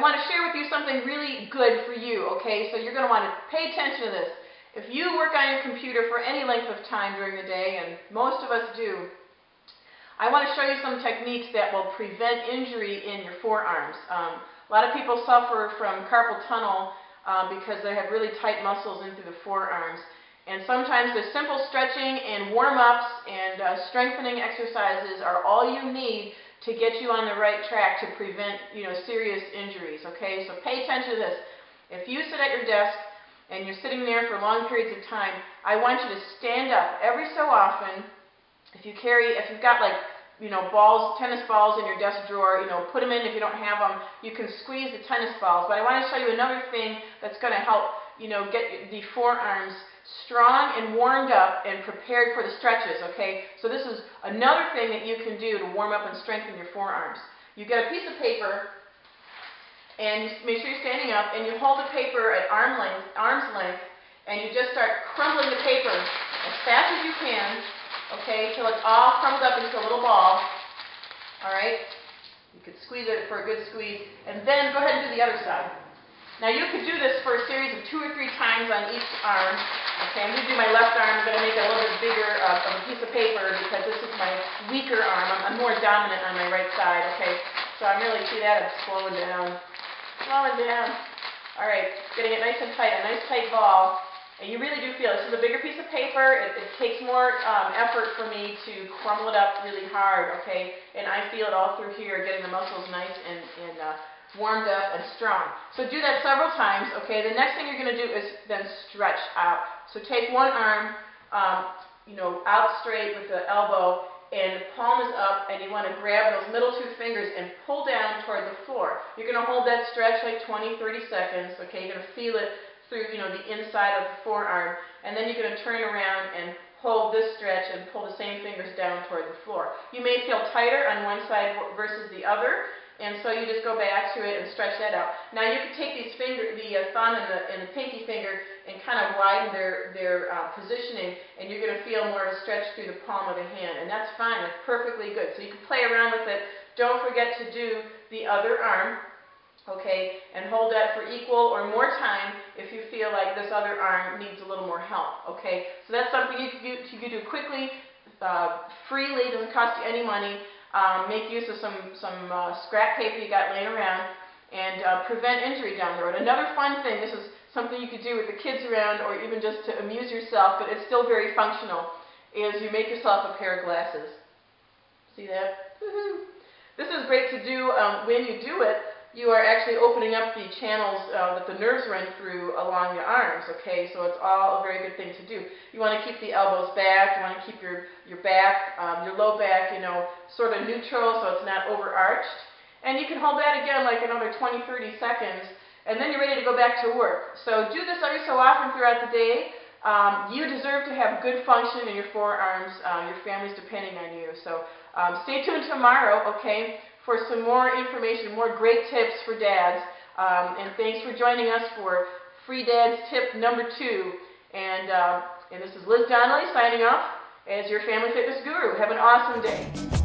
want to share with you something really good for you, okay? So you're going to want to pay attention to this. If you work on your computer for any length of time during the day, and most of us do, I want to show you some techniques that will prevent injury in your forearms. A lot of people suffer from carpal tunnel because they have really tight muscles into the forearms. And sometimes the simple stretching and warm-ups and strengthening exercises are all you need to get you on the right track to prevent, serious injuries, okay? So pay attention to this. If you sit at your desk and you're sitting there for long periods of time, I want you to stand up every so often. If you've got like, tennis balls in your desk drawer, put them in. If you don't have them, you can squeeze the tennis balls. But I want to show you another thing that's going to help, get the forearms strong and warmed up and prepared for the stretches, okay? So this is another thing that you can do to warm up and strengthen your forearms. You get a piece of paper, and you make sure you're standing up, and you hold the paper at arm's length, and you just start crumbling the paper as fast as you can, okay, till it's all crumbled up into a little ball. All right? You could squeeze it for a good squeeze, and then go ahead and do the other side. Now you could do this for a series of 2 or 3 times on each arm. Okay, I'm going to do my left arm. I'm going to make it a little bit bigger of a piece of paper because this is my weaker arm. I'm more dominant on my right side. Okay, so I'm really, see that? I'm slowing down. Slowing down. All right, getting it nice and tight, a nice tight ball. And you really do feel it. This is a bigger piece of paper. It takes more effort for me to crumble it up really hard, okay? And I feel it all through here, getting the muscles nice and warmed up and strong. So do that several times, okay? The next thing you're going to do is then stretch out. So take one arm, out straight with the elbow, and the palm is up, and you want to grab those middle 2 fingers and pull down toward the floor. You're going to hold that stretch like 20, 30 seconds, okay? You're going to feel it through, the inside of the forearm, and then you're going to turn around and hold this stretch and pull the same fingers down toward the floor. You may feel tighter on one side versus the other, and so you just go back to it and stretch that out. Now you can take these the thumb and the pinky finger and kind of widen their positioning, and you're going to feel more of a stretch through the palm of the hand, and that's fine. That's perfectly good. So you can play around with it. Don't forget to do the other arm. Okay, and hold that for equal or more time if you feel like this other arm needs a little more help. Okay, so that's something you can do quickly, freely, doesn't cost you any money. Make use of some scrap paper you got laying around, and prevent injury down the road. Another fun thing, this is something you could do with the kids around or even just to amuse yourself, but it's still very functional, is you make yourself a pair of glasses. See that? Woohoo! This is great to do when you do it. You are actually opening up the channels that the nerves run through along the arms, okay? So it's all a very good thing to do. You want to keep the elbows back. You want to keep your back, your low back, sort of neutral so it's not overarched. And you can hold that again like another 20, 30 seconds, and then you're ready to go back to work. So do this every so often throughout the day. You deserve to have good function in your forearms. Your family's depending on you. So stay tuned tomorrow, okay, for some more information, more great tips for dads. And thanks for joining us for Free Dad's Tip number 2. And this is Liz Donnelly signing off as your Family Fitness Guru. Have an awesome day.